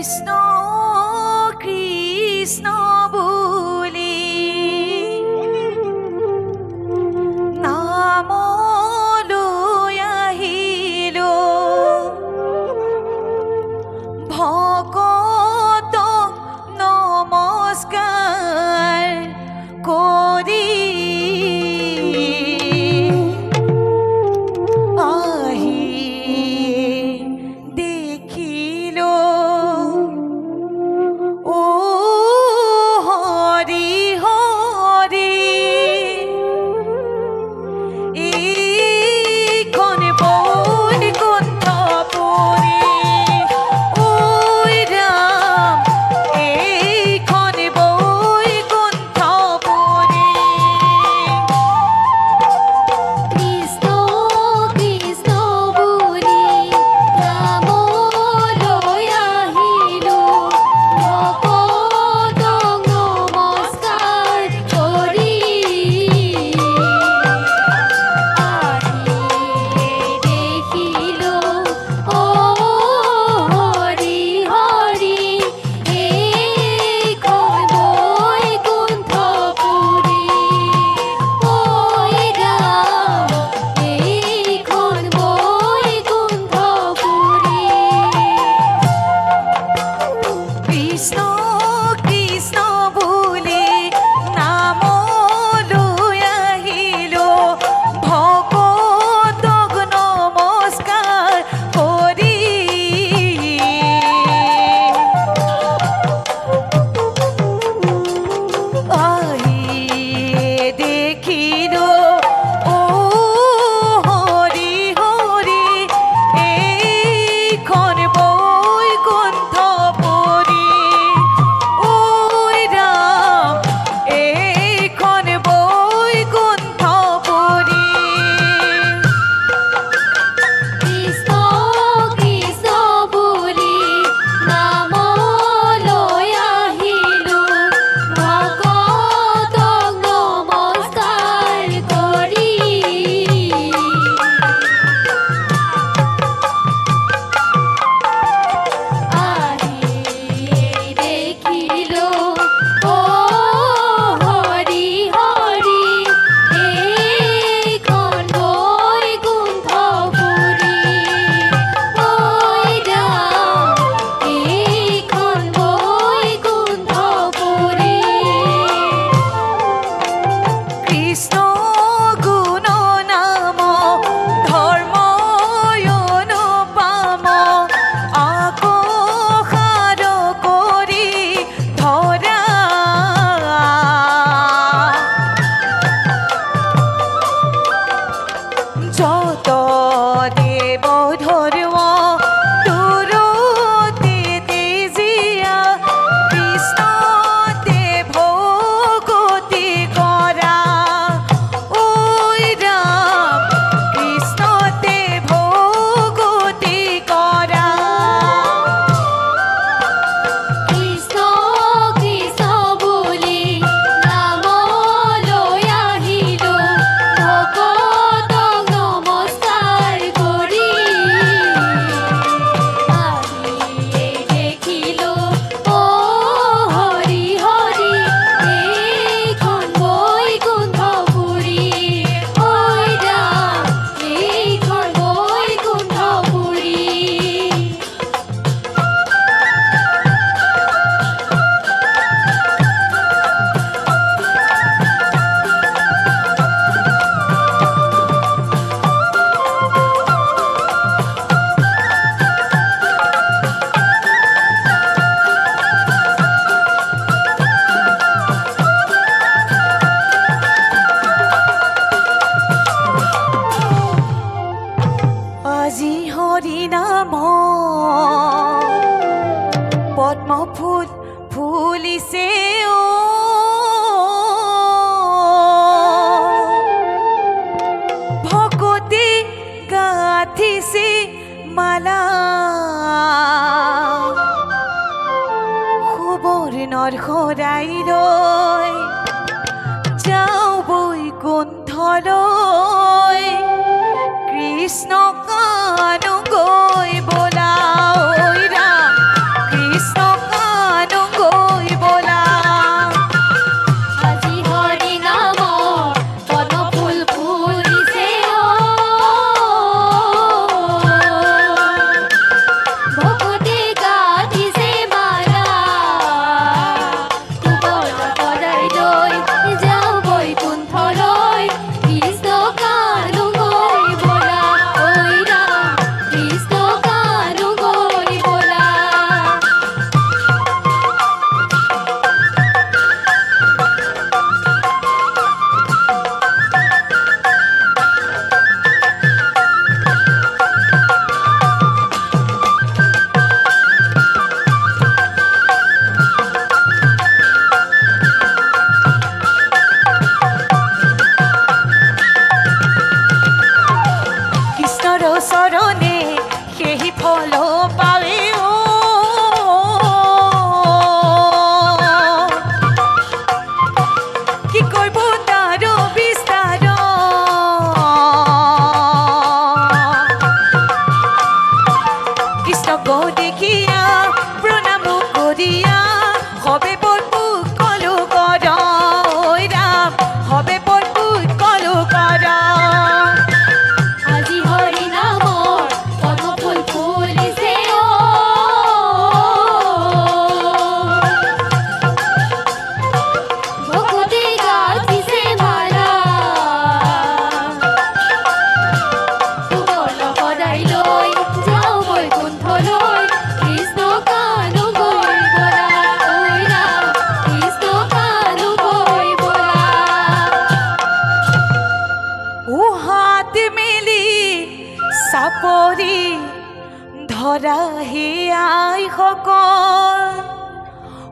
কৃষ্ণ কৃষ্ণ বুলি নামলৈ আহিলো ভকত নমস্কাৰ কৰি পদ্মফুল ফুলিছে ভকতি গাঁঠিছে মালা সুবৰ্ণৰ শৰাই লৈ যাওঁ বৈকুণ্ঠলৈ কৃষ্ণ গান গৈ বোলা ঐ ৰাম কৃষ্ণ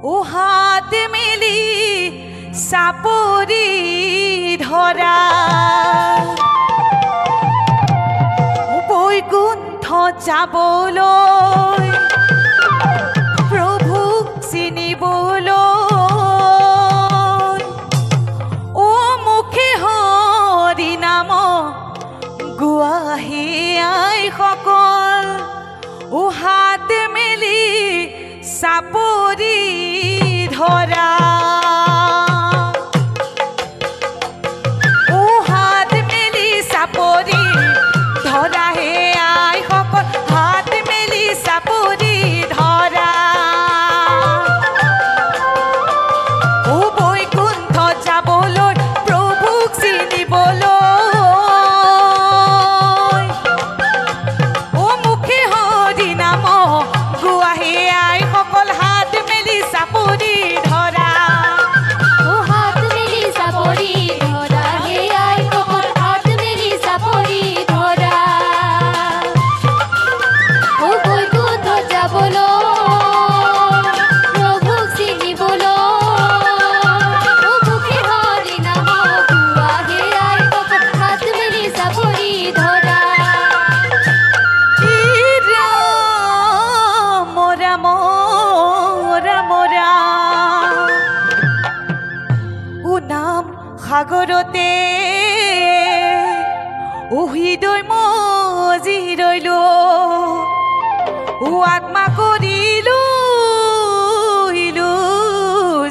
ও হাত মেলি চাপৰি ধৰা বৈকুণ্ঠ যাবলৈ প্ৰভুক চিনিবলৈ ও মুখে হৰি নাম গুৱাহী আইসকল ও হাত মেলি চাপৰি ধৰা ও হাত মেলি চাপৰি ধৰা হে আইসকল হাত মেলি চাপৰি ধৰা ও বৈকুণ্ঠ যাবলৈ প্ৰভুক চিনিবলৈ ও মুখে হৰি নাম গুৱাহী আইসকল হাত মেলি চাপৰি ধৰা ও হাত মেলি চাপৰি ধৰা হে আইসকল হাত মেলি চাপৰি ধৰা ও বৈকুণ্ঠ যাবলৈ প্ৰভুক চিনিবলৈ ও মুখে হৰি নাম গোৱা হে আইসকল হাত মেলি চাপৰি ধৰা ই ৰাম ৰাম ৰাম ৰাম ও নাম সাগৰতে ও হৃদয় মজি ৰৈলো ও আত্মা কৰিলো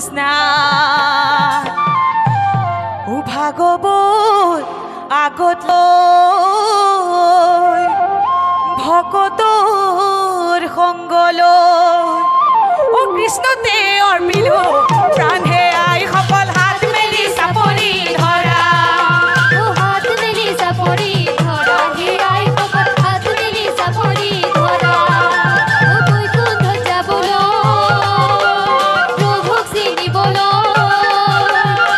স্নান ও ভাগৱত আগত লৈ ভকতৰ সংগ লৈ ও কৃষ্ণতে অৰ্পিলো প্ৰাণ হে আইসকল হাত মেলি চাপৰি ধৰা ও হাত মেলি চাপৰি ধৰা হে আইসকল হাত মেলি চাপৰি ধৰা ও বৈকুণ্ঠ যাবলৈ প্ৰভুক চিনিবলৈ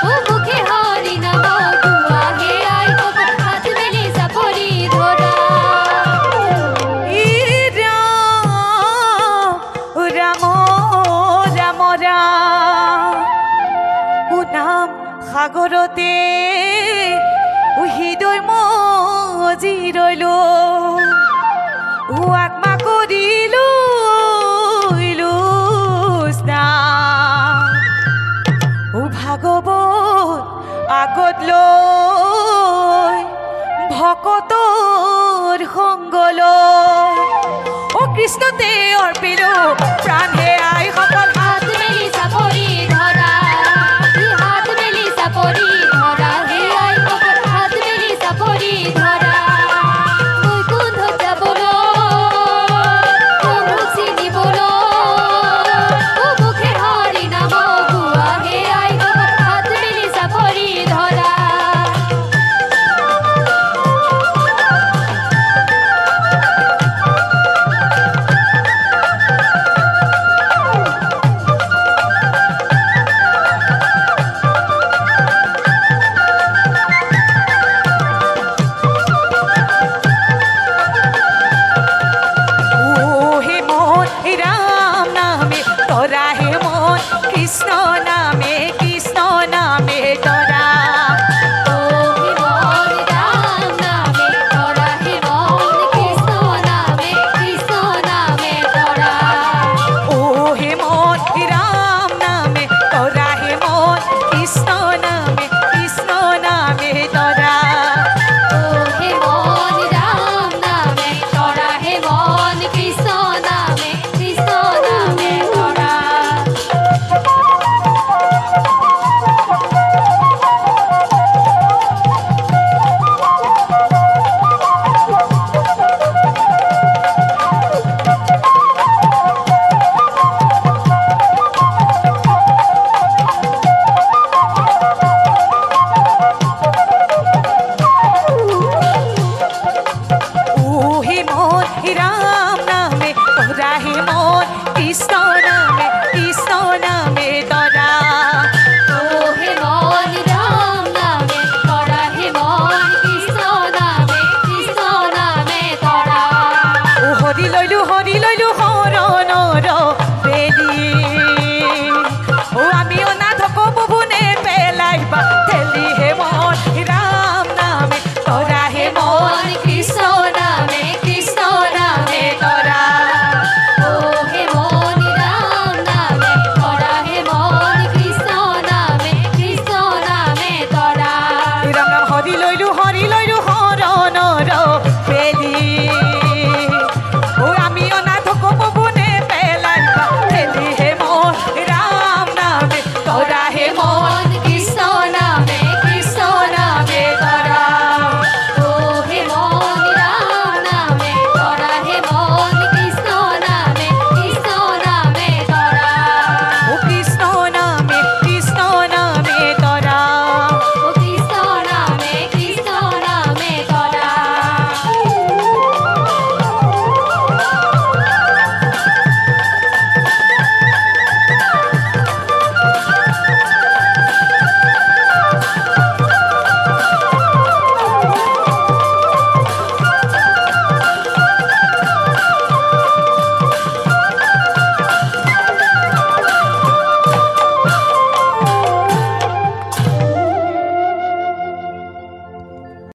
ও মুখে হৰি নাম গোৱা হে আইসকল হাত মেলি চাপৰি ধৰা ই ৰাম ৰাম ৰাম ও নাম সাগৰতে ও হৃদয় মজি ৰৈলো ও আত্মা কৰিলো স্নান ও ভাগৱত আগত লৈ ভকতৰ সংগ লৈ ও কৃষ্ণতে অৰ্পিলো প্ৰাণ হে